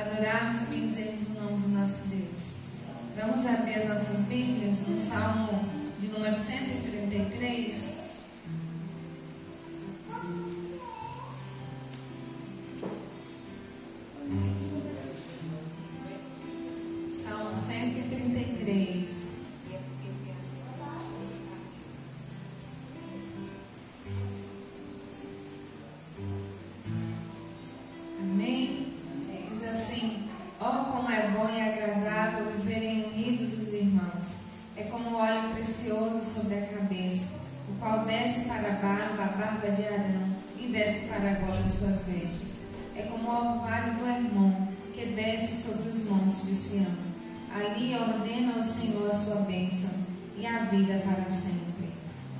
adorarmos e bendizermos o nome do nosso Deus. Vamos abrir as nossas Bíblias no Salmo de número 133. Salmo 133. Amém? Diz assim: ó, como é bom e agradável viverem unidos os irmãos. É como óleo precioso sobre a cabeça, o qual desce para a barba de Arão e desce para a gola de suas vestes. É como o orvalho do Hermon, que desce sobre os montes de Sião. Ali ordena o Senhor a sua bênção e a vida para sempre.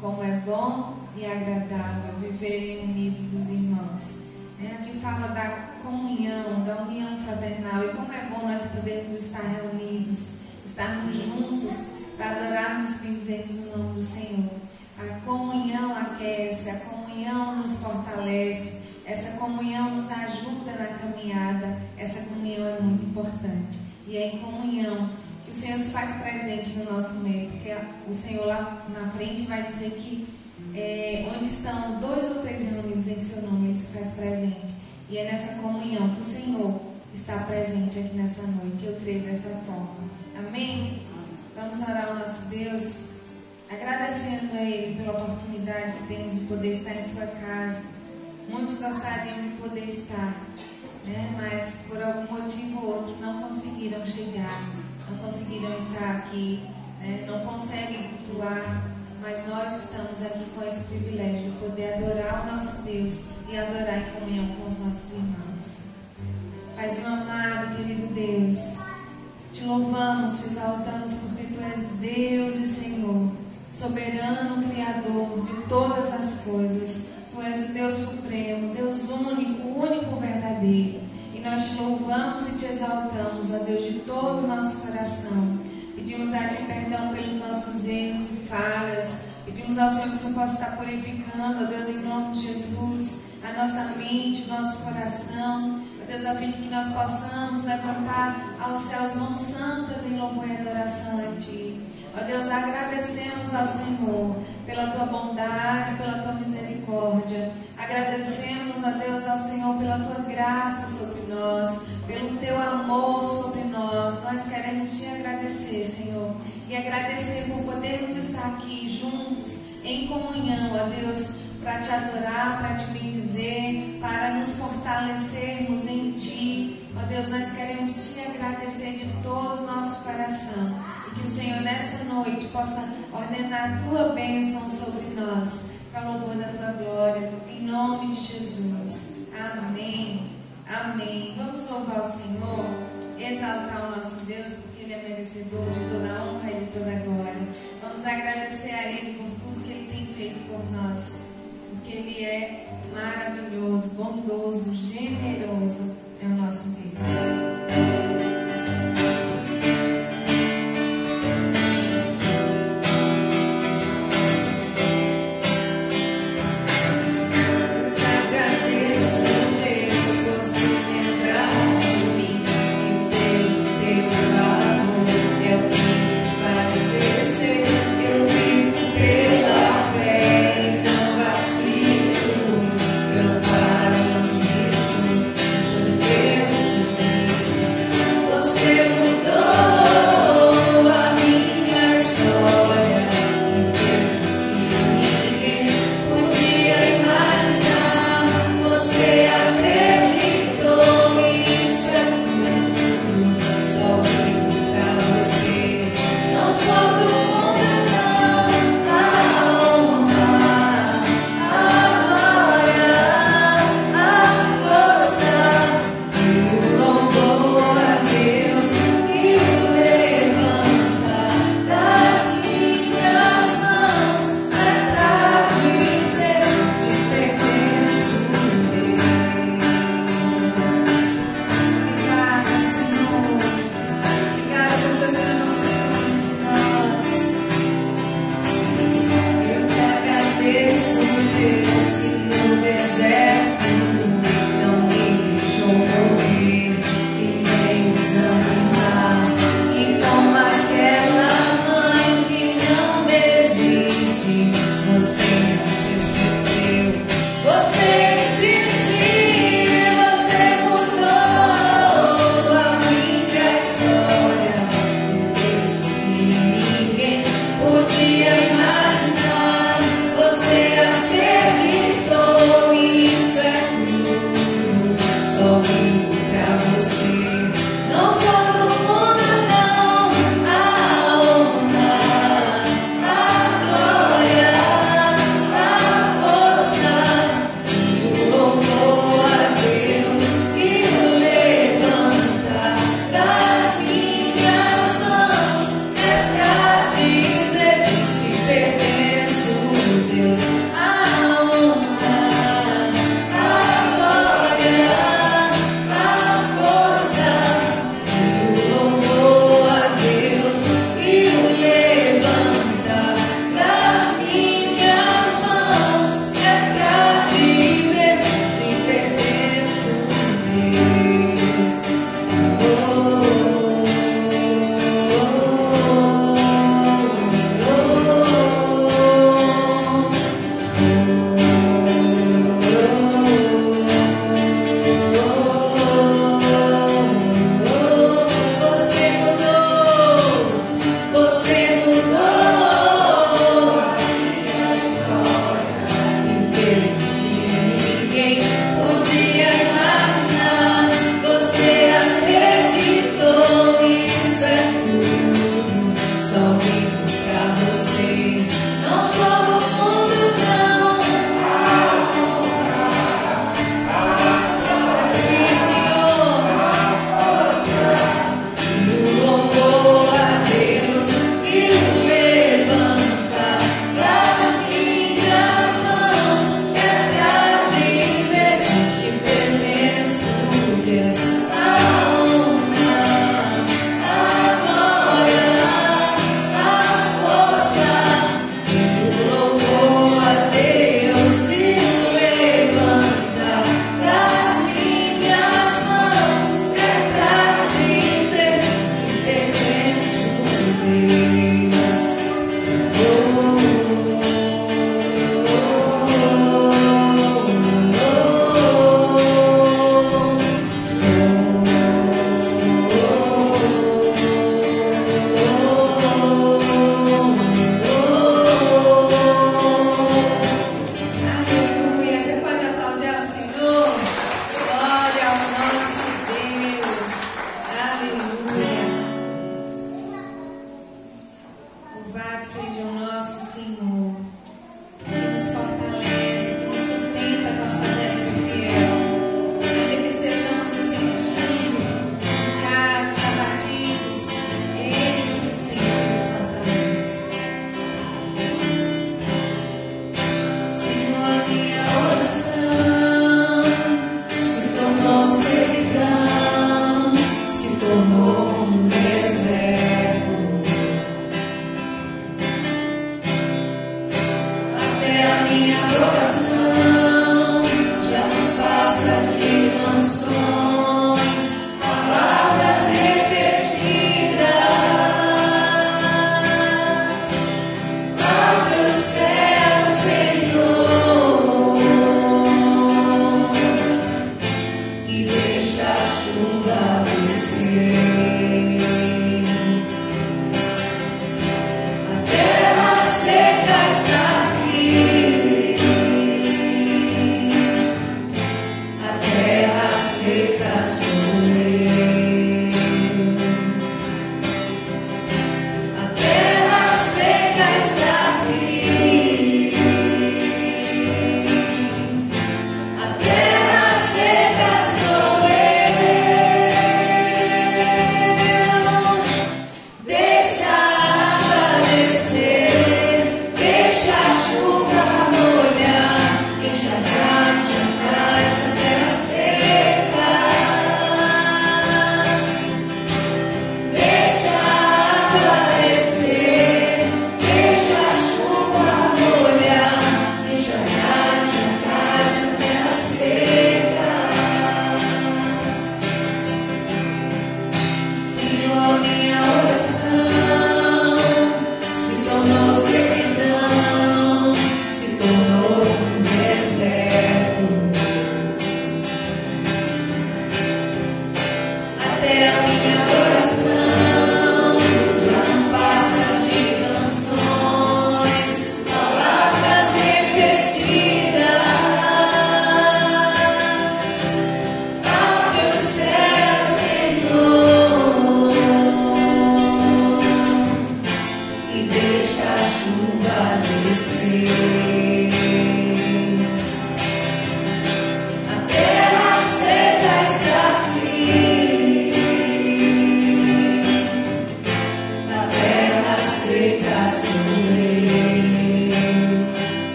Como é bom e agradável viverem unidos os irmãos. Aqui fala da comunhão, da união fraternal, e como é bom nós podermos estar reunidos, estarmos juntos para adorarmos e bendizermos o nome do Senhor. A comunhão aquece, a comunhão nos fortalece, essa comunhão nos ajuda na caminhada, essa comunhão é muito importante. E é em comunhão que o Senhor se faz presente no nosso meio, porque o Senhor lá na frente vai dizer que onde estão 2 ou 3 reunidos em seu nome, Ele se faz presente. E é nessa comunhão que o Senhor está presente aqui nessa noite. Eu creio dessa forma. Amém? Vamos orar ao nosso Deus, agradecendo a Ele pela oportunidade que temos de poder estar em sua casa. Muitos gostariam de poder estar, mas por algum motivo ou outro não conseguiram chegar, não conseguiram estar aqui, não conseguem cultuar. Mas nós estamos aqui com esse privilégio de poder adorar o nosso Deus e adorar em comunhão com os nossos irmãos. Paizinho amado, querido Deus, te louvamos, te exaltamos porque Tu és Deus e Senhor, soberano, Criador de todas as coisas. Tu és o Deus supremo, Deus único, único verdadeiro. E nós te louvamos e te exaltamos, ó Deus, de todo o nosso coração. Pedimos a Ti perdão pelos nossos erros e falhas. Pedimos ao Senhor que o Senhor possa estar purificando, ó Deus, em nome de Jesus, a nossa mente, o nosso coração. Ó Deus, a fim de que nós possamos levantar aos céus mãos santas em louvor e adoração a Ti. Ó Deus, agradecemos ao Senhor pela Tua bondade, pela Tua misericórdia. Agradecemos, ó Deus, ao Senhor pela Tua graça sobre nós, pelo Teu amor sobre nós. Nós queremos Te agradecer, Senhor, e agradecer por podermos estar aqui juntos, em comunhão, ó Deus, para Te adorar, para Te bendizer, para nos fortalecermos em Ti. Ó Deus, nós queremos Te agradecer de todo o nosso coração. Que o Senhor nesta noite possa ordenar a Tua bênção sobre nós, para o louvor da Tua glória, em nome de Jesus. Amém. Amém. Vamos louvar o Senhor, exaltar o nosso Deus, porque Ele é merecedor de toda a honra e de toda a glória. Vamos agradecer a Ele por tudo que Ele tem feito por nós, porque Ele é maravilhoso, bondoso, generoso, é o nosso Deus. Eu não paro, não desisto.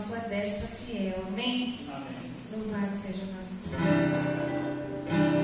Com a destra fiel. Amém? Louvado seja o nosso Deus.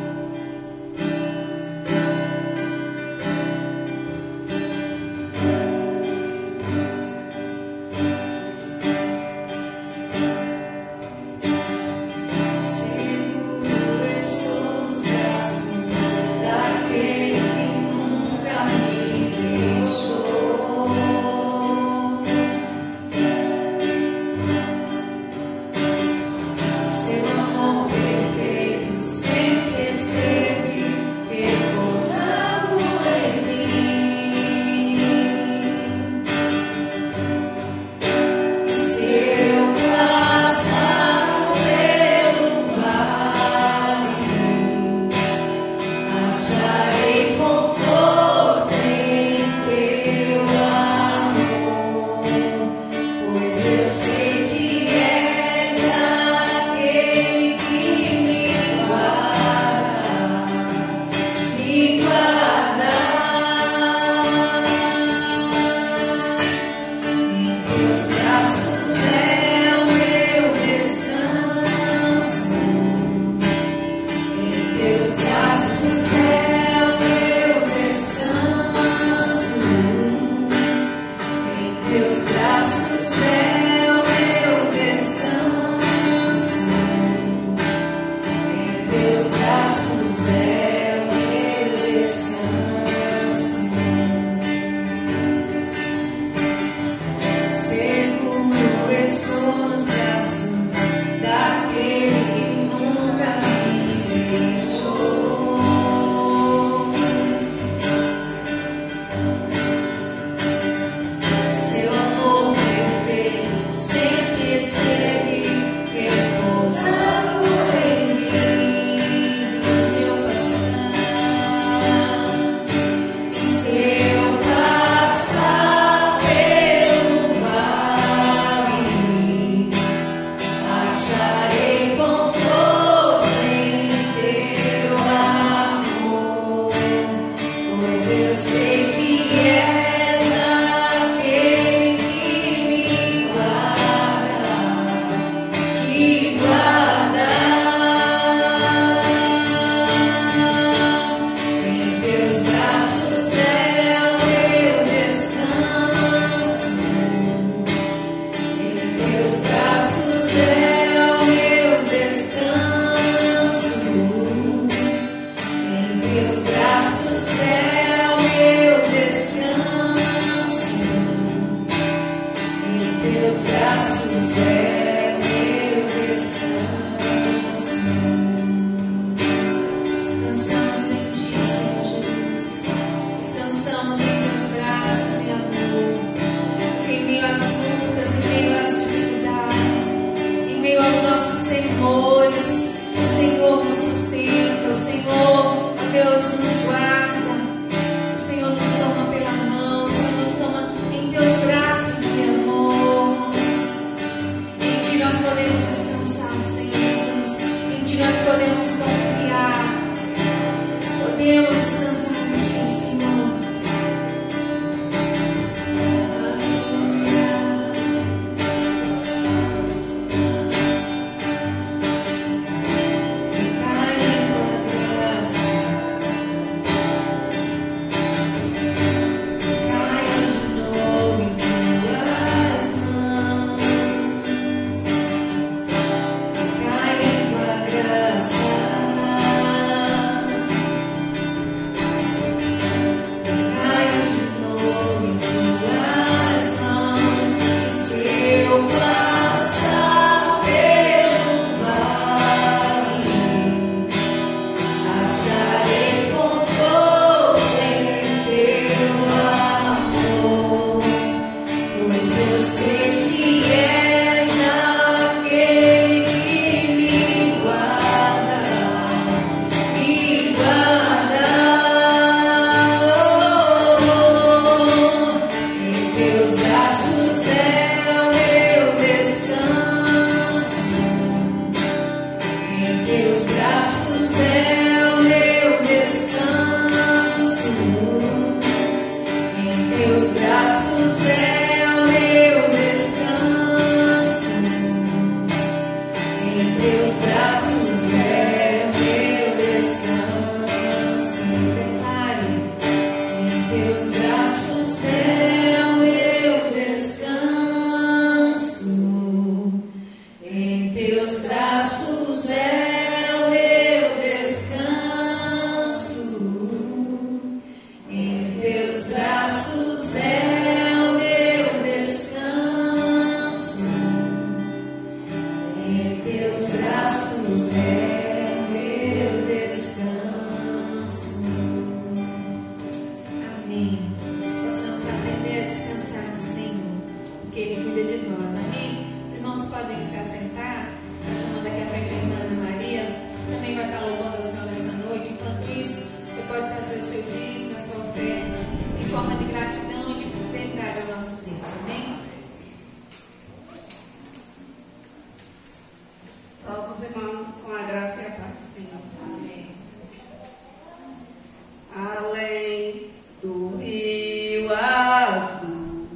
além do rio azul.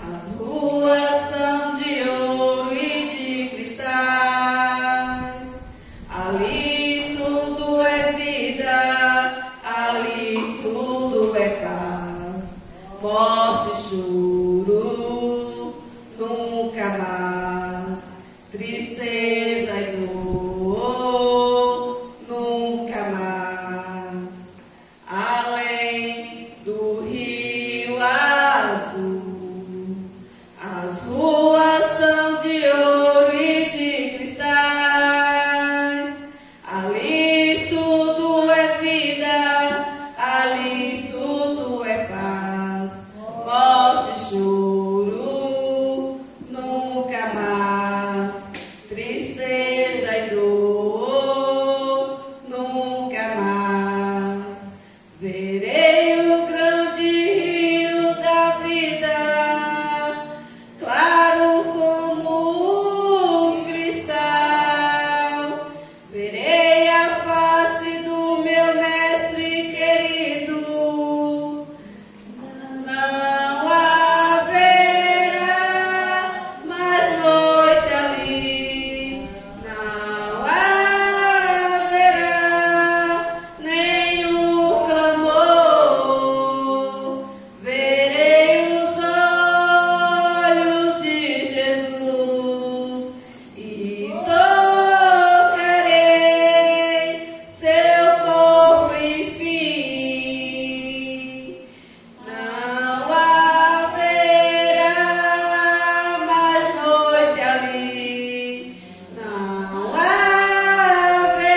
As ruas são de ouro e de cristais, ali tudo é vida, ali tudo é paz. Morte e choro, nunca mais. Tristeza e dor, nunca mais. Além do rio azul, as ruas são de ouro e de cristais. Ali tudo é vida, ali tudo é paz. Morte e choro, nunca mais. Tristeza e dor, nunca mais. Verei o grande rio da vida, claro como um cristal. Verei a face do meu mestre querido. Não haverá mais noite ali, não haverá nenhum clamor. Verei os olhos de Jesus e tocarei seu corpo, enfim. Não haverá mais noite ali, não haverá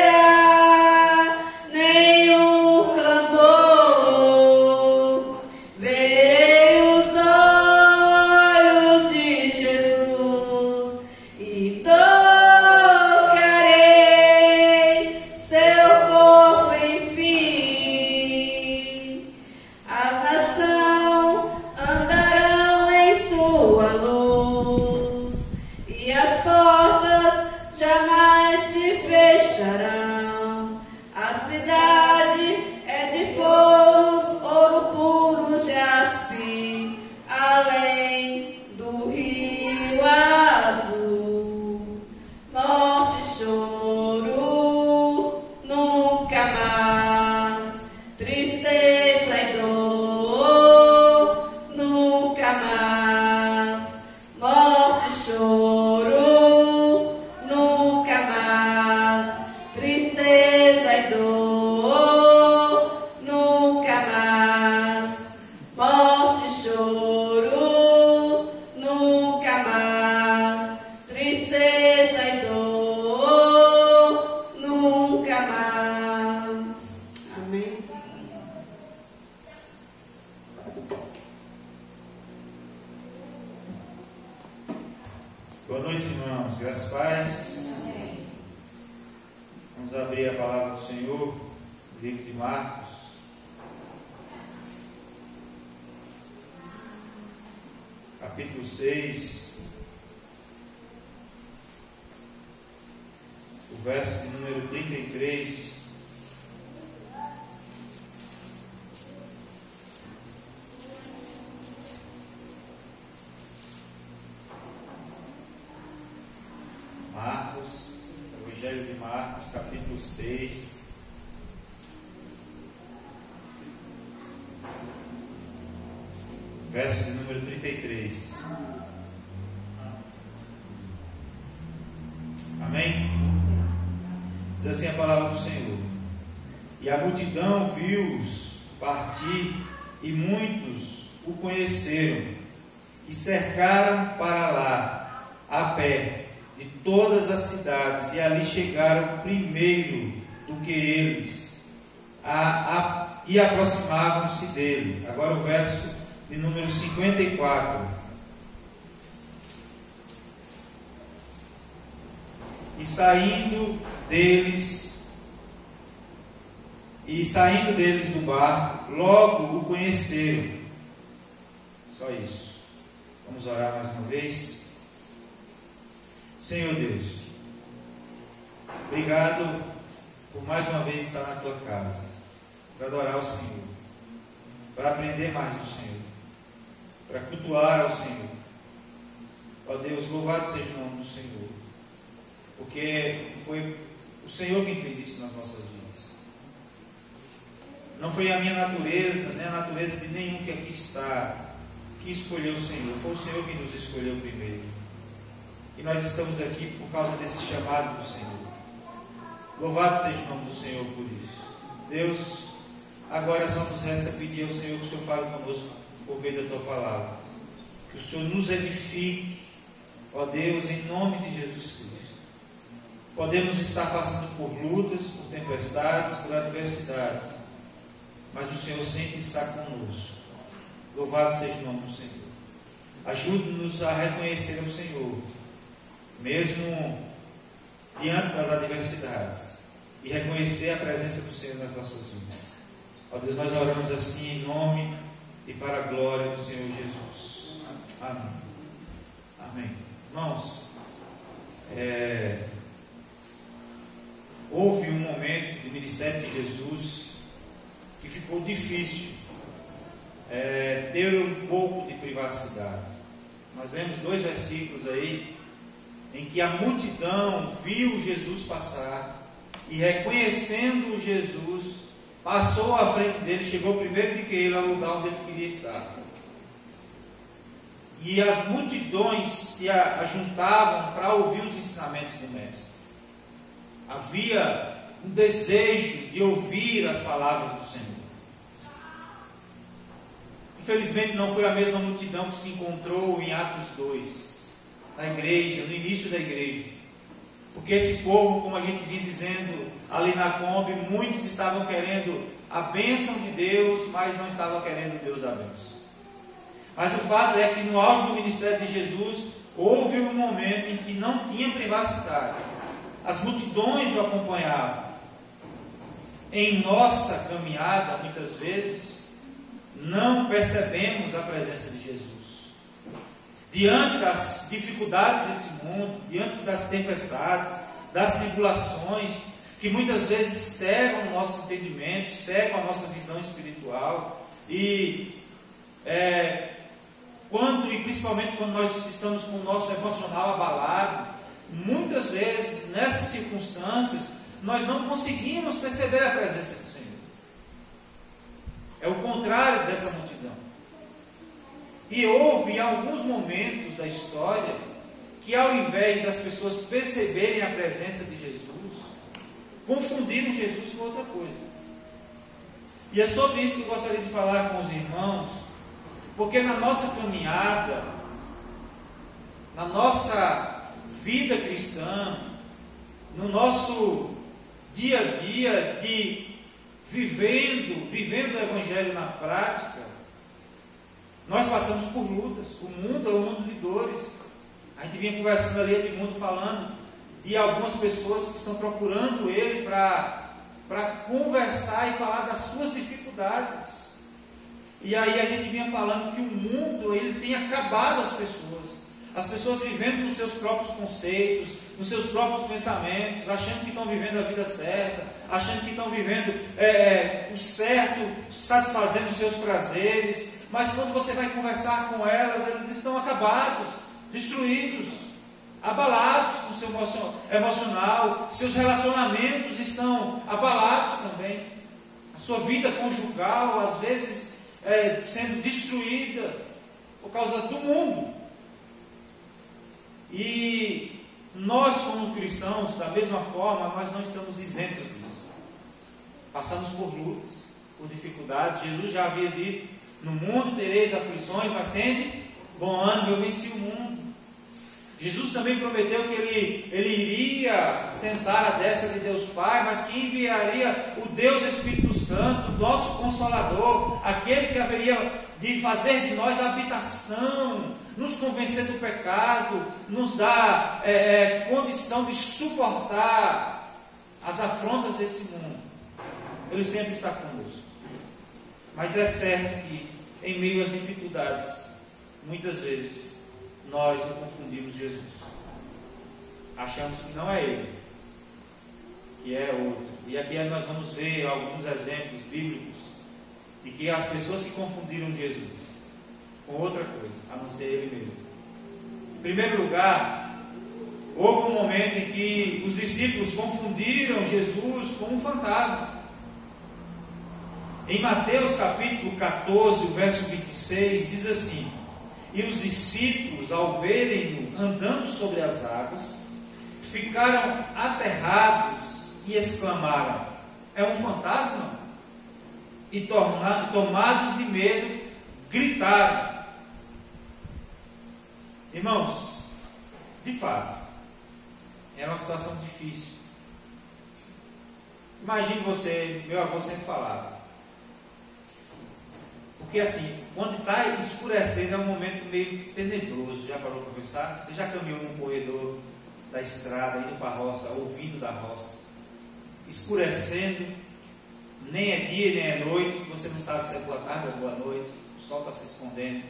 nenhum clamor. Verei os olhos de Jesus e tocarei seu corpo, enfim. As nações andarão em sua luz e as portas jamais se fecharão. A cidade é de ouro puro jaspe, além do rio azul. Morte e choro, nunca mais. Tristeza e dor, nunca mais. Morte e choro, nunca mais. Tristeza e dor, nunca mais. Morte e choro, nunca mais. Tristeza e dor, nunca mais. Amém. Boa noite, irmãos. Graças a paz. Vamos abrir a palavra do Senhor, no livro de Marcos. Capítulo 6, o verso de número 33. Marcos, Evangelho de Marcos, capítulo 6, verso de número 33. Amém? Diz assim a palavra do Senhor: E a multidão viu-os partir, e muitos o conheceram, e cercaram para lá, a pé, de todas as cidades, e ali chegaram primeiro do que eles, e aproximavam-se dele. Agora o verso de número 54. E saindo deles do barco, logo o conheceram. Só isso. Vamos orar mais uma vez. Senhor Deus, obrigado por mais uma vez estar na tua casa. para adorar o Senhor, para aprender mais do Senhor, para cultuar ao Senhor. Ó Deus, louvado seja o nome do Senhor, porque foi o Senhor quem fez isso nas nossas vidas. Não foi a minha natureza, nem a natureza de nenhum que aqui está, que escolheu o Senhor. Foi o Senhor quem nos escolheu primeiro. E nós estamos aqui por causa desse chamado do Senhor. Louvado seja o nome do Senhor por isso. Deus, agora só nos resta pedir ao Senhor que o Senhor fale conosco por meio da Tua palavra. Que o Senhor nos edifique, ó Deus, em nome de Jesus Cristo. Podemos estar passando por lutas, por tempestades, por adversidades, mas o Senhor sempre está conosco. Louvado seja o nome do Senhor. Ajude-nos a reconhecer o Senhor, mesmo diante das adversidades, e reconhecer a presença do Senhor nas nossas vidas. Ó Deus, nós oramos assim em nome e para a glória do Senhor Jesus. Amém. Amém. Irmãos, houve um momento do ministério de Jesus que ficou difícil ter um pouco de privacidade. Nós lemos 2 versículos aí, em que a multidão viu Jesus passar e, reconhecendo Jesus, passou à frente dele, chegou primeiro do que ele ao lugar onde ele queria estar. E as multidões se ajuntavam para ouvir os ensinamentos do Mestre. Havia um desejo de ouvir as palavras do Senhor. Infelizmente não foi a mesma multidão que se encontrou em Atos 2, na igreja, no início da igreja. Porque esse povo, como a gente vinha dizendo ali na Kombi, muitos estavam querendo a bênção de Deus, mas não estavam querendo Deus a bênção. Mas o fato é que no auge do ministério de Jesus, houve um momento em que não tinha privacidade. As multidões o acompanhavam. Em nossa caminhada, muitas vezes, não percebemos a presença de Jesus. Diante das dificuldades desse mundo, diante das tempestades, das tribulações, que muitas vezes cegam o nosso entendimento, cegam a nossa visão espiritual, e principalmente quando nós estamos com o nosso emocional abalado, muitas vezes, nessas circunstâncias, nós não conseguimos perceber a presença do Senhor. É o contrário dessa multidão. E houve alguns momentos da história que, ao invés das pessoas perceberem a presença de Jesus, confundiram Jesus com outra coisa. E é sobre isso que eu gostaria de falar com os irmãos, porque na nossa caminhada, na nossa vida cristã, no nosso dia a dia de vivendo o Evangelho na prática, nós passamos por lutas. O mundo é um mundo de dores. A gente vinha conversando ali, Edmundo falando de algumas pessoas que estão procurando ele para conversar e falar das suas dificuldades. E aí a gente vinha falando que o mundo, ele tem acabado as pessoas. As pessoas vivendo nos seus próprios conceitos, nos seus próprios pensamentos, achando que estão vivendo a vida certa, achando que estão vivendo o certo, satisfazendo os seus prazeres. Mas quando você vai conversar com elas, eles estão acabados, destruídos, abalados com o seu emocional, seus relacionamentos estão abalados também. A sua vida conjugal, às vezes, sendo destruída por causa do mundo. E nós, como cristãos, da mesma forma, nós não estamos isentos disso. Passamos por lutas, por dificuldades. Jesus já havia dito: no mundo tereis aflições, mas tende bom ânimo, eu venci o mundo. Jesus também prometeu que ele iria sentar à destra de Deus Pai, mas que enviaria o Deus Espírito Santo, nosso Consolador, aquele que haveria de fazer de nós a habitação, nos convencer do pecado, nos dar condição de suportar as afrontas desse mundo. Ele sempre está conosco. Mas é certo que, em meio às dificuldades, muitas vezes nós o confundimos Jesus. Achamos que não é Ele, e é outro. E aqui nós vamos ver alguns exemplos bíblicos de que as pessoas que confundiram Jesus com outra coisa, a não ser Ele mesmo. Em primeiro lugar, houve um momento em que os discípulos confundiram Jesus com um fantasma. Em Mateus capítulo 14, verso 26, diz assim: e os discípulos, ao verem-no andando sobre as águas, ficaram aterrados e exclamaram: é um fantasma? E tomados de medo, gritaram. Irmãos, de fato, é uma situação difícil. Imagine você, meu avô sempre falava, porque assim, quando está escurecendo é um momento meio tenebroso. Já parou para pensar? Você já caminhou num corredor da estrada, indo para a roça, ouvindo da roça, escurecendo, nem é dia nem é noite, você não sabe se é boa tarde ou boa noite, o sol está se escondendo,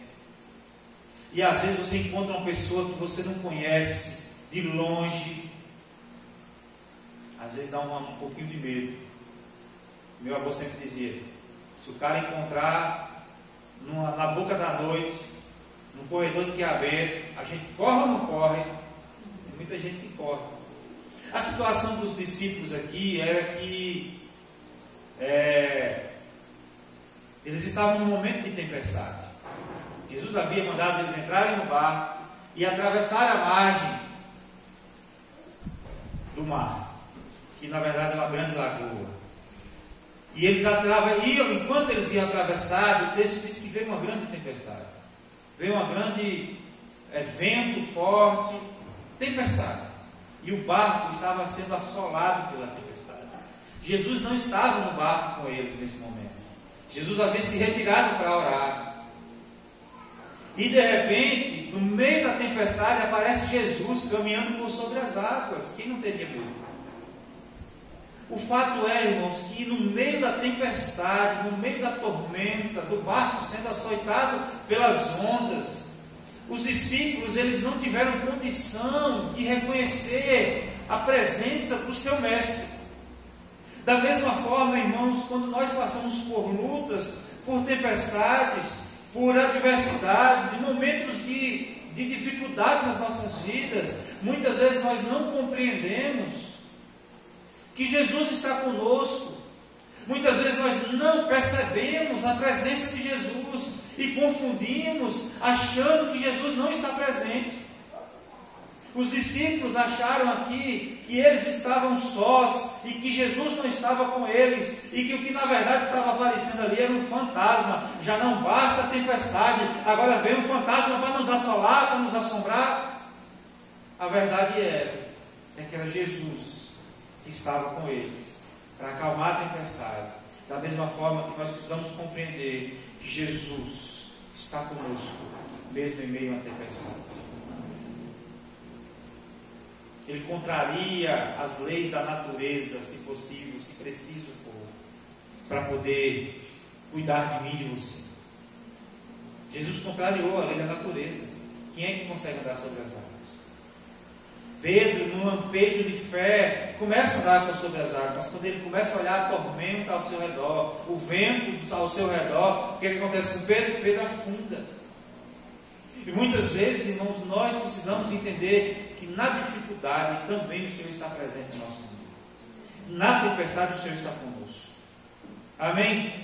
e às vezes você encontra uma pessoa que você não conhece, de longe, às vezes dá um pouquinho de medo. Meu avô sempre dizia: se o cara encontrar na boca da noite, no corredor de Quiabeto, a gente corre ou não corre? Tem muita gente que corre. A situação dos discípulos aqui era que eles estavam num momento de tempestade. Jesus havia mandado eles entrarem no barco e atravessar a margem do mar, que na verdade é uma grande lagoa. E eles iam, enquanto eles iam atravessar, o texto diz que veio uma grande tempestade. Veio uma grande vento forte, tempestade. E o barco estava sendo assolado pela tempestade. Jesus não estava no barco com eles nesse momento. Jesus havia se retirado para orar. E de repente, no meio da tempestade, aparece Jesus caminhando por sobre as águas. Quem não teria medo? O fato é, irmãos, que no meio da tempestade, no meio da tormenta, do barco sendo açoitado pelas ondas, os discípulos, eles não tiveram condição de reconhecer a presença do seu mestre. Da mesma forma, irmãos, quando nós passamos por lutas, por tempestades, por adversidades, em momentos de dificuldade nas nossas vidas, muitas vezes nós não compreendemos que Jesus está conosco. Muitas vezes nós não percebemos a presença de Jesus e confundimos, achando que Jesus não está presente. Os discípulos acharam aqui que eles estavam sós e que Jesus não estava com eles, e que o que na verdade estava aparecendo ali era um fantasma. Já não basta a tempestade, agora vem um fantasma para nos assolar, para nos assombrar. A verdade é que era Jesus que estava com eles para acalmar a tempestade. Da mesma forma que nós precisamos compreender que Jesus está conosco, mesmo em meio à tempestade. Ele contraria as leis da natureza, se possível, se preciso for, para poder cuidar de mim e de você. Jesus contrariou a lei da natureza. Quem é que consegue andar sobre as águas? Pedro, num lampejo de fé, começa a andar sobre as águas, mas quando ele começa a olhar a tormenta ao seu redor, o vento ao seu redor, o que acontece com Pedro? Pedro afunda. E muitas vezes, irmãos, nós precisamos entender que na dificuldade também o Senhor está presente em nosso mundo. Na tempestade o Senhor está conosco. Amém?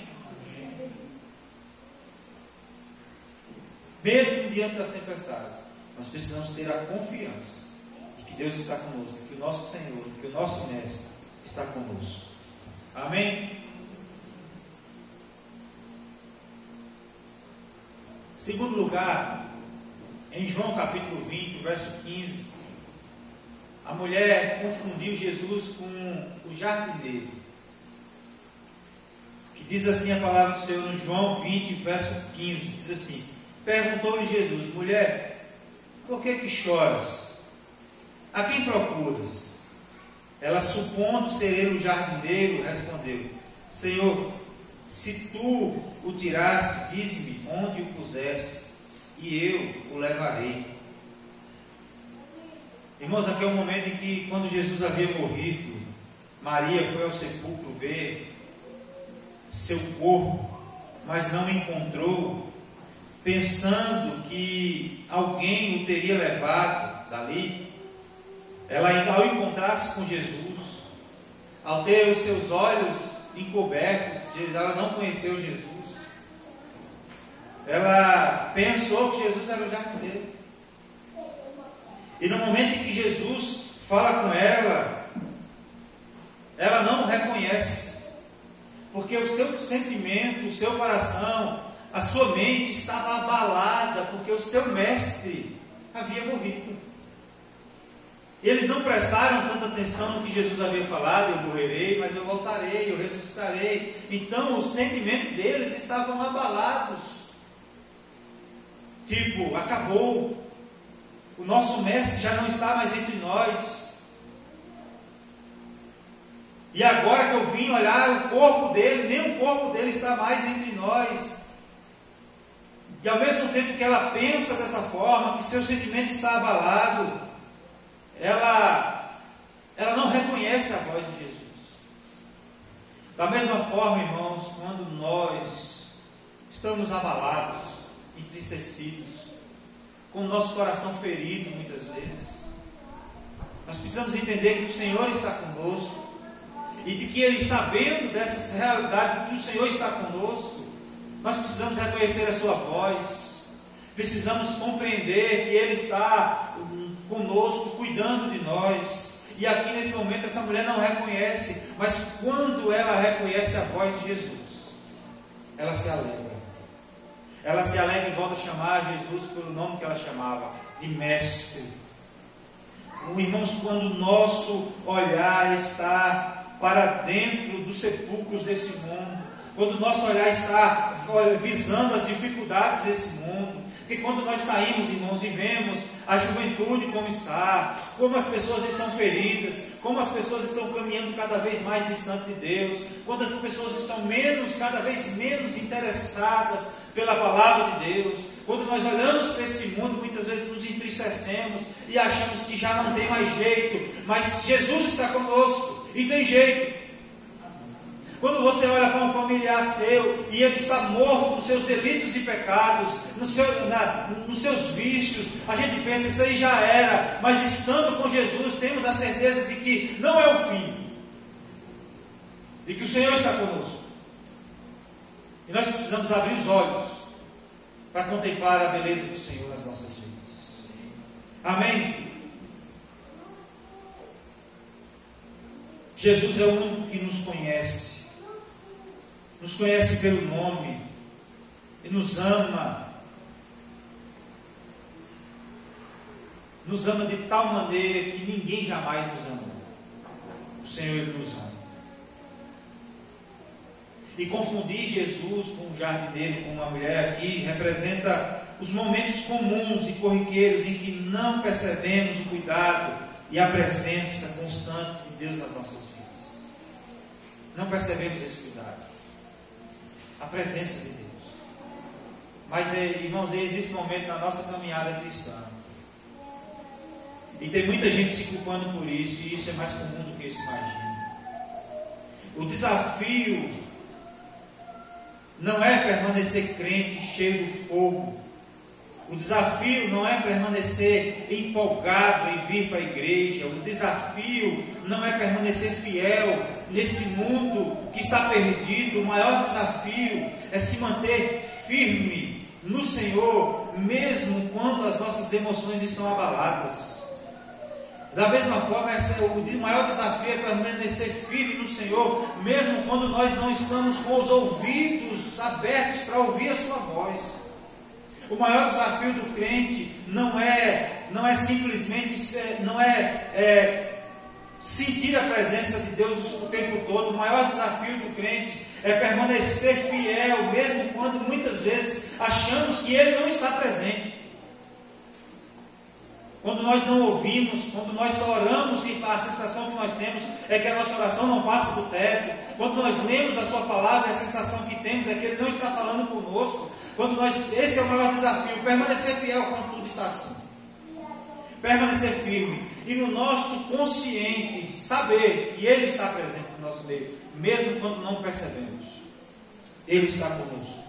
Mesmo diante das tempestades, nós precisamos ter a confiança de que Deus está conosco, que o nosso Senhor, que o nosso Mestre está conosco. Amém? Segundo lugar, em João capítulo 20, verso 15, a mulher confundiu Jesus com o jardineiro. Que diz assim a palavra do Senhor no João 20, verso 15, diz assim: perguntou-lhe Jesus: mulher, por que choras? A quem procuras? Ela, supondo ser ele o jardineiro, respondeu: Senhor, se tu o tiraste, dize-me onde o puseste, e eu o levarei. Irmãos, aqui é um momento em que, quando Jesus havia morrido, Maria foi ao sepulcro ver seu corpo, mas não encontrou, pensando que alguém o teria levado dali. Ela, ao encontrar-se com Jesus, ao ter os seus olhos encobertos, ela não conheceu Jesus. Ela pensou que Jesus era o jardineiro. E no momento em que Jesus fala com ela, ela não o reconhece, porque o seu sentimento, o seu coração, a sua mente estava abalada, porque o seu mestre havia morrido. Eles não prestaram tanta atenção no que Jesus havia falado: eu morrerei, mas eu voltarei, eu ressuscitarei. Então os sentimentos deles estavam abalados. Tipo, acabou, o nosso mestre já não está mais entre nós. E agora que eu vim olhar o corpo dele, nem o corpo dele está mais entre nós. E ao mesmo tempo que ela pensa dessa forma, que seu sentimento está abalado, ela não reconhece a voz de Jesus. Da mesma forma, irmãos, quando nós estamos abalados, entristecidos, com o nosso coração ferido muitas vezes, nós precisamos entender que o Senhor está conosco, e de que Ele, sabendo dessa realidade de que o Senhor está conosco, nós precisamos reconhecer a sua voz, precisamos compreender que Ele está conosco, cuidando de nós. E aqui nesse momento essa mulher não reconhece, mas quando ela reconhece a voz de Jesus, ela se alegra. Ela se alegra e volta a chamar Jesus pelo nome que ela chamava, de mestre. Irmãos, quando o nosso olhar está para dentro dos sepulcros desse mundo, quando o nosso olhar está visando as dificuldades desse mundo, porque quando nós saímos, irmãos, e vemos a juventude como está, como as pessoas estão feridas, como as pessoas estão caminhando cada vez mais distante de Deus, quando as pessoas estão cada vez menos interessadas pela palavra de Deus, quando nós olhamos para esse mundo, muitas vezes nos entristecemos e achamos que já não tem mais jeito, mas Jesus está conosco e tem jeito. Quando você olha para um familiar seu e ele está morto nos seus delitos e pecados, nos seus vícios, a gente pensa, isso aí já era, mas estando com Jesus, temos a certeza de que não é o fim, de que o Senhor está conosco. E nós precisamos abrir os olhos para contemplar a beleza do Senhor nas nossas vidas. Amém? Jesus é o único que nos conhece pelo nome e nos ama de tal maneira que ninguém jamais nos amou. O Senhor, Ele nos ama. E confundir Jesus com um jardineiro, com uma mulher aqui, representa os momentos comuns e corriqueiros em que não percebemos o cuidado e a presença constante de Deus nas nossas vidas. Não percebemos esse cuidado, a presença de Deus. Mas, irmãos, existe um momento na nossa caminhada cristã, e tem muita gente se culpando por isso, e isso é mais comum do que se imagina. O desafio não é permanecer crente, cheio do fogo. O desafio não é permanecer empolgado em vir para a igreja. O desafio não é permanecer fiel nesse mundo que está perdido. O maior desafio é se manter firme no Senhor, mesmo quando as nossas emoções estão abaladas. Da mesma forma, o maior desafio é permanecer firme no Senhor, mesmo quando nós não estamos com os ouvidos abertos para ouvir a sua voz. O maior desafio do crente não é simplesmente sentir a presença de Deus o tempo todo. O maior desafio do crente é permanecer fiel, mesmo quando muitas vezes achamos que Ele não está presente. Quando nós não ouvimos, quando nós só oramos e a sensação que nós temos é que a nossa oração não passa do teto. Quando nós lemos a sua palavra, a sensação que temos é que Ele não está falando conosco. Esse é o maior desafio, permanecer fiel quando tudo está assim. Permanecer firme. e no nosso consciente saber que Ele está presente no nosso meio, mesmo quando não percebemos. Ele está conosco.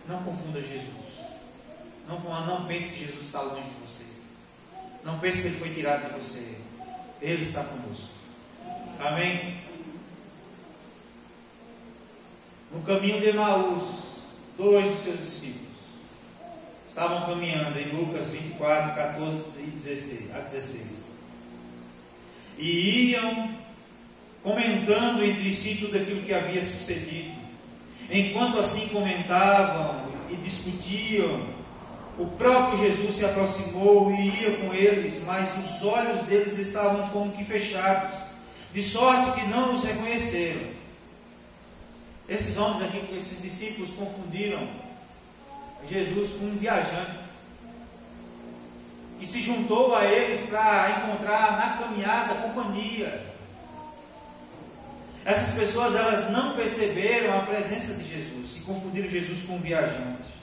Não confunda Jesus. Não pense que Jesus está longe de você. Não pense que Ele foi tirado de você. Ele está conosco. Amém? No caminho de Emaús, 2 dos seus discípulos estavam caminhando em Lucas 24, 14 e 16. E iam comentando entre si tudo aquilo que havia sucedido. Enquanto assim comentavam e discutiam, o próprio Jesus se aproximou e ia com eles, mas os olhos deles estavam como que fechados, de sorte que não os reconheceram. Esses homens aqui, esses discípulos, confundiram Jesus com um viajante que se juntou a eles para encontrar na caminhada companhia. Essas pessoas, elas não perceberam a presença de Jesus, se confundiram Jesus com um viajante.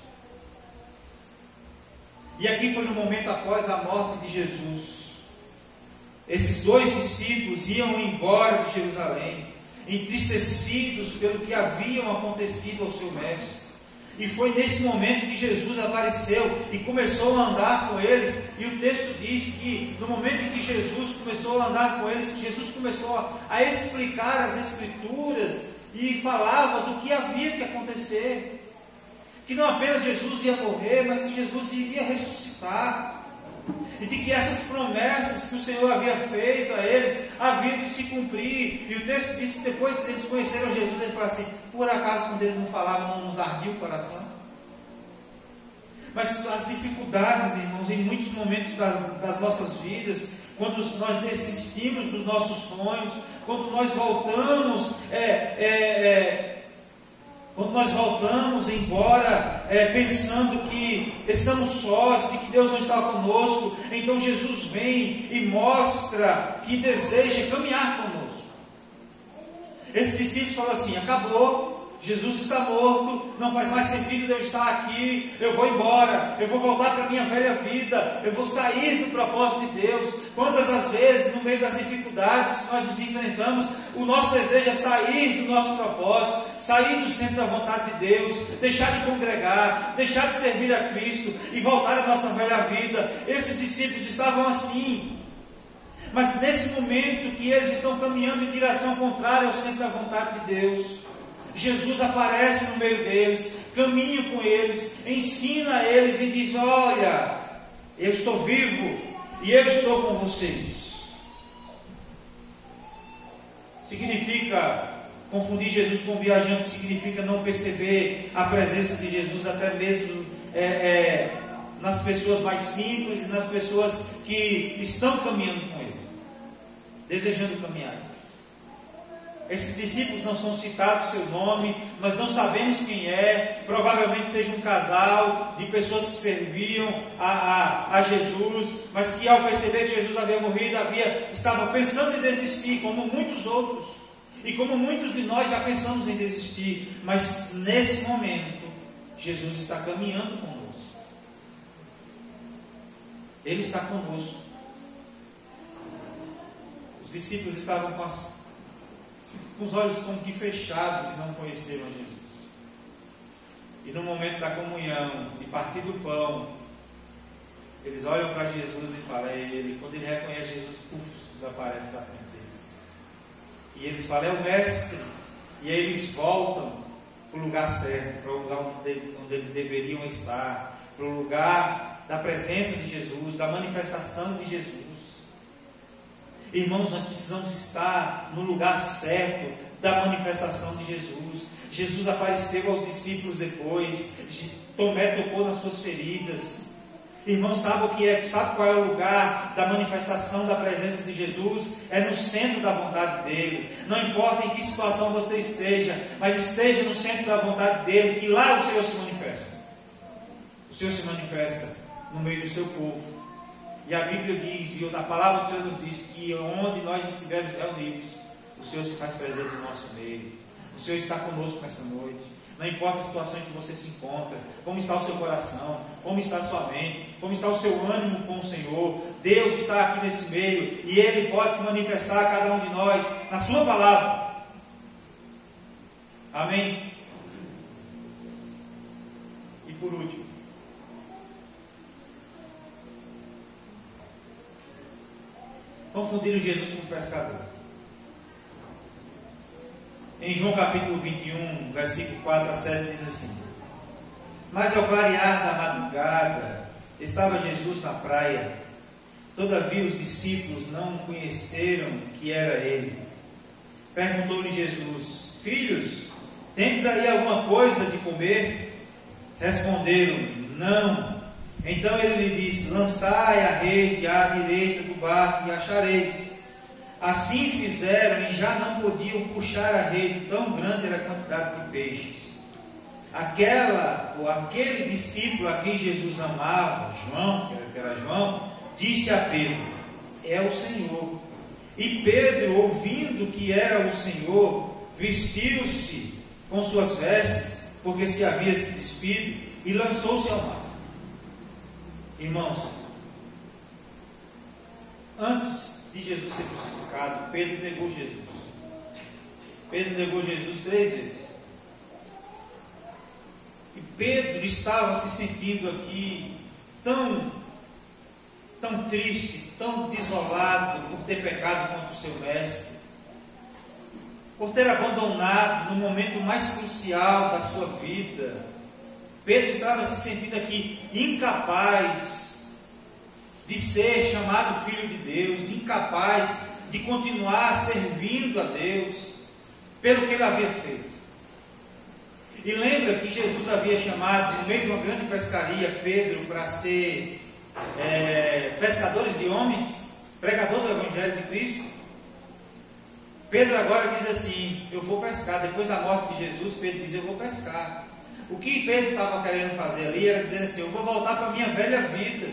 E aqui foi no momento após a morte de Jesus. Esses 2 discípulos iam embora de Jerusalém, entristecidos pelo que haviam acontecido ao seu mestre. E foi nesse momento que Jesus apareceu e começou a andar com eles. E o texto diz que no momento em que Jesus começou a andar com eles, Jesus começou a explicar as Escrituras e falava do que havia que acontecer. Que não apenas Jesus ia morrer, mas que Jesus iria ressuscitar. E de que essas promessas que o Senhor havia feito a eles haviam de se cumprir. E o texto diz que depois que eles conheceram Jesus, ele falou assim: por acaso quando ele não falava, não nos ardia o coração? Mas as dificuldades, irmãos, em muitos momentos das nossas vidas, quando nós desistimos dos nossos sonhos, quando nós voltamos embora pensando que estamos sós, de que Deus não está conosco, então Jesus vem e mostra que deseja caminhar conosco. Esses discípulos falam assim: acabou, Jesus está morto, não faz mais sentido eu estar aqui, eu vou embora, eu vou voltar para a minha velha vida, eu vou sair do propósito de Deus. Quantas as vezes, no meio das dificuldades que nós nos enfrentamos, o nosso desejo é sair do nosso propósito, sair do centro da vontade de Deus, deixar de congregar, deixar de servir a Cristo e voltar à nossa velha vida. Esses discípulos estavam assim. Mas nesse momento que eles estão caminhando em direção contrária ao centro da vontade de Deus, Jesus aparece no meio deles, caminha com eles, ensina a eles e diz: olha, eu estou vivo e eu estou com vocês. Significa confundir Jesus com viajante, significa não perceber a presença de Jesus até mesmo nas pessoas mais simples e nas pessoas que estão caminhando com Ele, desejando caminhar. Esses discípulos não são citados seu nome, nós não sabemos quem é, provavelmente seja um casal de pessoas que serviam a Jesus, mas que ao perceber que Jesus havia morrido, estavam pensando em desistir, como muitos outros, e como muitos de nós já pensamos em desistir, mas nesse momento, Jesus está caminhando conosco, Ele está conosco. Os discípulos estavam com os olhos como que fechados e não conheceram Jesus. E no momento da comunhão, de partir do pão, eles olham para Jesus e falam: é Ele. Quando ele reconhece Jesus, desaparece da frente deles. E eles falam: é o Mestre. E aí eles voltam para o lugar certo, para o lugar onde eles deveriam estar, para o lugar da presença de Jesus, da manifestação de Jesus. Irmãos, nós precisamos estar no lugar certo da manifestação de Jesus. Jesus apareceu aos discípulos depois. Tomé tocou nas suas feridas. Irmãos, sabe o que é? Sabe qual é o lugar da manifestação da presença de Jesus? É no centro da vontade dele. Não importa em que situação você esteja, mas esteja no centro da vontade dele, que lá o Senhor se manifesta. O Senhor se manifesta no meio do seu povo. E a Bíblia diz, e a palavra do Senhor nos diz, que onde nós estivermos reunidos, o Senhor se faz presente no nosso meio. O Senhor está conosco nessa noite. Não importa a situação em que você se encontra, como está o seu coração, como está a sua mente, como está o seu ânimo com o Senhor. Deus está aqui nesse meio e Ele pode se manifestar a cada um de nós na sua palavra. Amém? E por último, confundiram Jesus com o pescador. Em João capítulo 21, versículo 4 a 7 diz assim: mas ao clarear da madrugada, estava Jesus na praia. Todavia os discípulos não conheceram que era ele. Perguntou-lhe Jesus: filhos, tendes aí alguma coisa de comer? Responderam: não. Então ele lhe disse: lançai a rede à direita do barco e achareis. Assim fizeram e já não podiam puxar a rede, tão grande era a quantidade de peixes. Aquele discípulo a quem Jesus amava, João, que era João, disse a Pedro: é o Senhor. E Pedro, ouvindo que era o Senhor, vestiu-se com suas vestes, porque se havia se despido, e lançou-se ao mar. Irmãos, antes de Jesus ser crucificado, Pedro negou Jesus. Pedro negou Jesus 3 vezes. E Pedro estava se sentindo aqui tão triste, tão desolado por ter pecado contra o seu mestre, por ter abandonado no momento mais crucial da sua vida. Pedro estava se sentindo aqui incapaz de ser chamado filho de Deus, incapaz de continuar servindo a Deus pelo que ele havia feito. E lembra que Jesus havia chamado, no meio de uma grande pescaria, Pedro para ser pescadores de homens, pregador do Evangelho de Cristo. Pedro agora diz assim: eu vou pescar. Depois da morte de Jesus, Pedro diz: eu vou pescar. O que Pedro estava querendo fazer ali era dizer assim: eu vou voltar para a minha velha vida,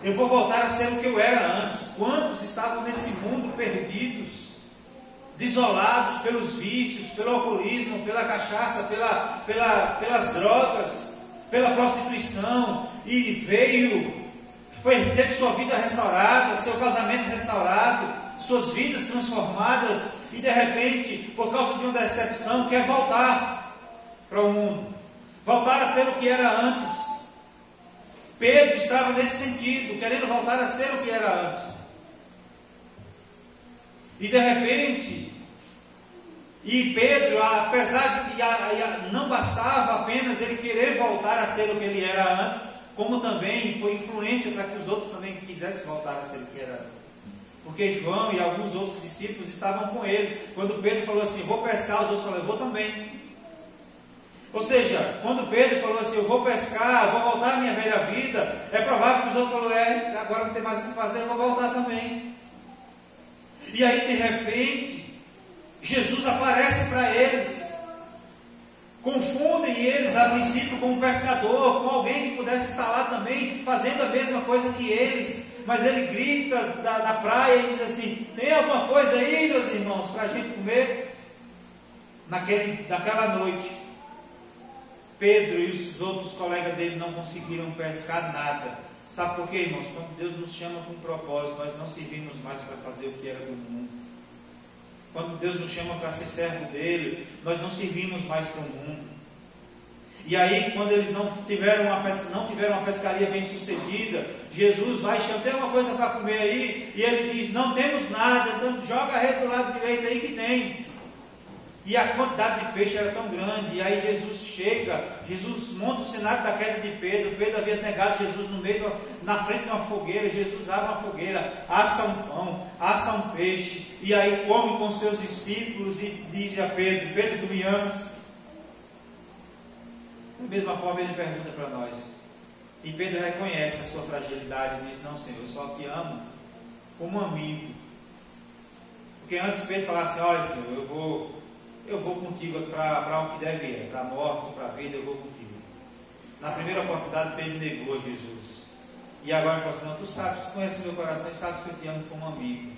eu vou voltar a ser o que eu era antes. Quantos estavam nesse mundo perdidos, desolados pelos vícios, pelo alcoolismo, pela cachaça, pelas drogas, pela prostituição, e teve sua vida restaurada, seu casamento restaurado, suas vidas transformadas, e de repente, por causa de uma decepção, quer voltar para o mundo, voltar a ser o que era antes. Pedro estava nesse sentido, querendo voltar a ser o que era antes. E de repente, Pedro, apesar de que não bastava apenas ele querer voltar a ser o que ele era antes, como também foi influência para que os outros também quisessem voltar a ser o que era antes. Porque João e alguns outros discípulos estavam com ele. Quando Pedro falou assim: vou pescar, os outros falaram: eu vou também. Ou seja, quando Pedro falou assim: eu vou pescar, vou voltar à minha velha vida, é provável que os outros falaram: agora não tem mais o que fazer, eu vou voltar também. E aí de repente Jesus aparece para eles, confundem eles a princípio com um pescador, com alguém que pudesse estar lá também fazendo a mesma coisa que eles, mas ele grita da praia e diz assim: tem alguma coisa aí, meus irmãos, para a gente comer? Naquela noite, Pedro e os outros colegas dele não conseguiram pescar nada. Sabe por quê, irmãos? Quando Deus nos chama com um propósito, nós não servimos mais para fazer o que era do mundo. Quando Deus nos chama para ser servo dele, nós não servimos mais para o mundo. E aí, quando eles não tiveram uma pescaria bem sucedida, Jesus vai: tem uma coisa para comer aí? E ele diz: não temos nada, então joga a rede do lado direito aí que tem. E a quantidade de peixe era tão grande. E aí Jesus monta o cenário da queda de Pedro. Pedro havia negado Jesus na frente de uma fogueira. Jesus abre uma fogueira, assa um pão, assa um peixe, e aí come com seus discípulos e diz a Pedro: Pedro, tu me amas? Da mesma forma ele pergunta para nós. E Pedro reconhece a sua fragilidade e diz: não, Senhor, eu só te amo como amigo. Porque antes Pedro falasse: olha, Senhor, eu vou contigo para o que deve ir, para a morte, para a vida, eu vou contigo. Na primeira oportunidade, Pedro negou Jesus. E agora ele falou assim: não, tu sabes, tu conheces o meu coração e sabes que eu te amo como amigo.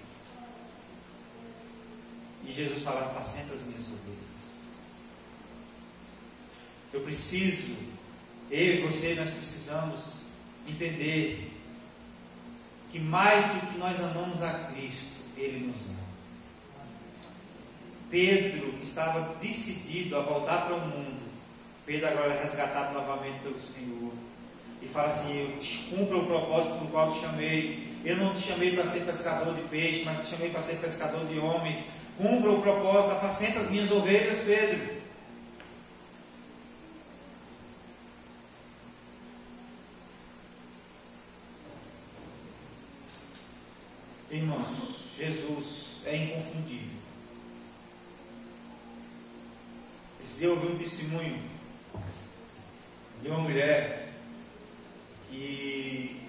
E Jesus fala: apacenta as minhas ovelhas. Eu e você, nós precisamos entender que mais do que nós amamos a Cristo, Ele nos ama. Pedro estava decidido a voltar para o mundo. Pedro agora é resgatado novamente pelo Senhor. E fala assim: eu cumpro o propósito pelo qual te chamei. Eu não te chamei para ser pescador de peixe, mas te chamei para ser pescador de homens. Cumpra o propósito, apacenta as minhas ovelhas, Pedro. Irmãos, Jesus é inconfundível. Esse dia eu ouvi um testemunho de uma mulher que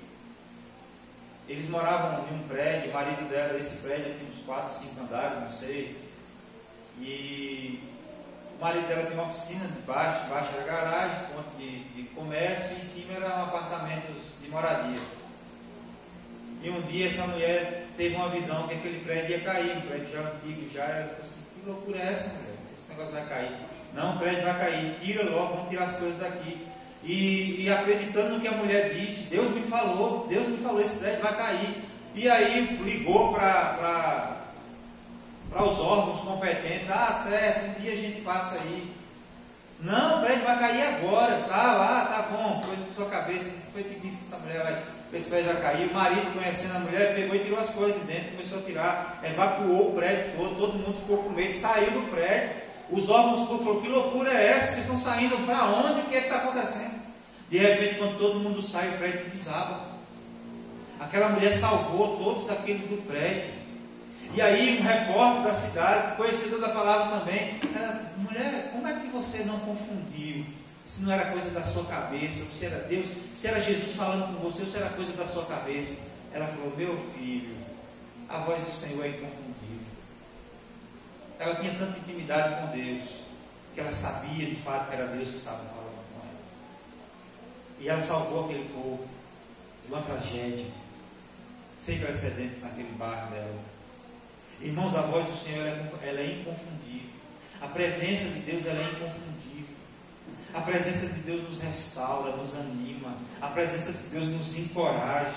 eles moravam em um prédio, o marido dela, esse prédio tem uns 4, 5 andares, não sei, e o marido dela tem uma oficina de baixo era garagem, ponto de comércio, e em cima eram apartamentos de moradia. E um dia essa mulher teve uma visão que aquele prédio ia cair, um prédio já antigo, ela falou assim: que loucura é essa, mulher? Esse negócio vai cair. Não, o prédio vai cair, tira logo, vamos tirar as coisas daqui. E acreditando no que a mulher disse, Deus me falou, esse prédio vai cair. E aí ligou para os órgãos competentes: certo, um dia a gente passa aí. Não, o prédio vai cair agora, tá bom, coisa de sua cabeça. Foi que disse essa mulher, esse prédio vai cair. O marido, conhecendo a mulher, pegou e tirou as coisas de dentro, começou a tirar, evacuou o prédio todo mundo ficou com medo, saiu do prédio. Os órgãos falaram: que loucura é essa? Vocês estão saindo para onde? O que é que está acontecendo? De repente, quando todo mundo sai, o prédio desaba. Aquela mulher salvou todos daqueles do prédio. E aí um repórter da cidade, conhecedor da palavra também, ela: mulher, como é que você não confundiu? Se não era coisa da sua cabeça, se era Deus, se era Jesus falando com você, ou se era coisa da sua cabeça. Ela falou: meu filho, a voz do Senhor é inconfundível. Ela tinha tanta intimidade com Deus, que ela sabia de fato que era Deus que estava falando com ela. E ela salvou aquele povo de uma tragédia sem precedentes naquele bairro dela. Irmãos, a voz do Senhor ela é inconfundível. A presença de Deus ela é inconfundível. A presença de Deus nos restaura, nos anima. A presença de Deus nos encoraja.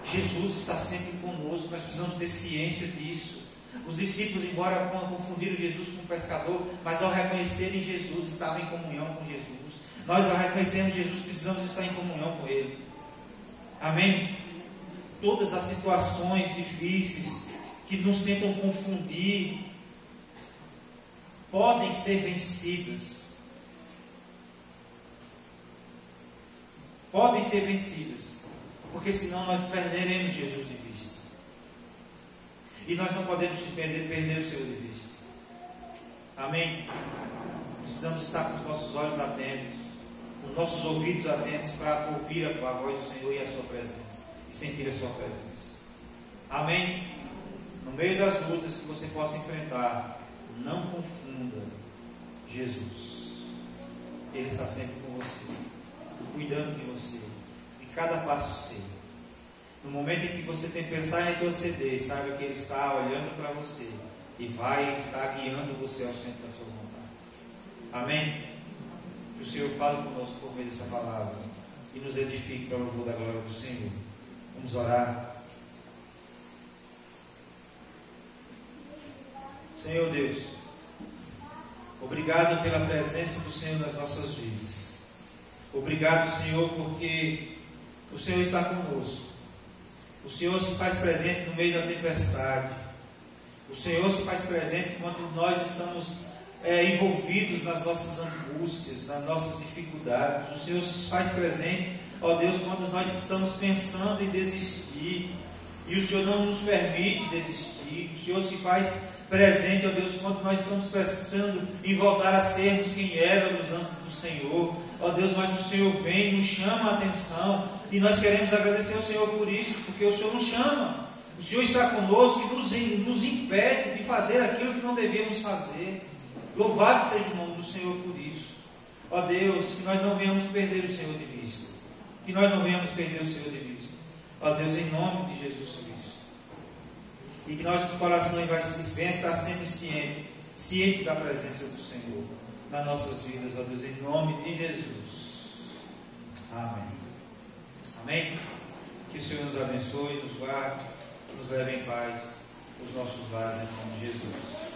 Jesus está sempre conosco. Nós precisamos ter ciência disso. Os discípulos, embora confundiram Jesus com o pescador, mas ao reconhecerem Jesus, estavam em comunhão com Jesus. Nós, ao reconhecermos Jesus, precisamos estar em comunhão com Ele. Amém? Todas as situações difíceis que nos tentam confundir podem ser vencidas. Podem ser vencidas, porque senão nós perderemos Jesus de vista. E nós não podemos perder o Senhor de vista. Amém? Precisamos estar com os nossos olhos atentos, com os nossos ouvidos atentos, para ouvir a voz do Senhor e a sua presença, e sentir a sua presença. Amém? No meio das lutas que você possa enfrentar, não confunda Jesus. Ele está sempre com você, cuidando de você, de cada passo seu. No momento em que você tem que pensar em retroceder, saiba que Ele está olhando para você e vai estar guiando você ao centro da sua vontade. Amém? Que o Senhor fale conosco por meio dessa palavra e nos edifique para o louvor da glória do Senhor. Vamos orar. Senhor Deus, obrigado pela presença do Senhor nas nossas vidas. Obrigado, Senhor, porque o Senhor está conosco. O Senhor se faz presente no meio da tempestade. O Senhor se faz presente quando nós estamos envolvidos nas nossas angústias, nas nossas dificuldades. O Senhor se faz presente, ó Deus, quando nós estamos pensando em desistir e o Senhor não nos permite desistir. O Senhor se faz presente, ó Deus, quando nós estamos pensando em voltar a sermos quem éramos antes do Senhor. Ó Deus, mas o Senhor vem e nos chama a atenção, e nós queremos agradecer ao Senhor por isso, porque o Senhor nos chama, o Senhor está conosco e nos impede de fazer aquilo que não devíamos fazer. Louvado seja o nome do Senhor por isso. Ó Deus, que nós não venhamos perder o Senhor de vista, que nós não venhamos perder o Senhor de vista. Ó Deus, em nome de Jesus Cristo, e que nosso coração venha estar sempre ciente da presença do Senhor nas nossas vidas, ó Deus, em nome de Jesus. Amém. Amém. Que o Senhor nos abençoe, nos guarde, nos leve em paz os nossos lares em nome de Jesus.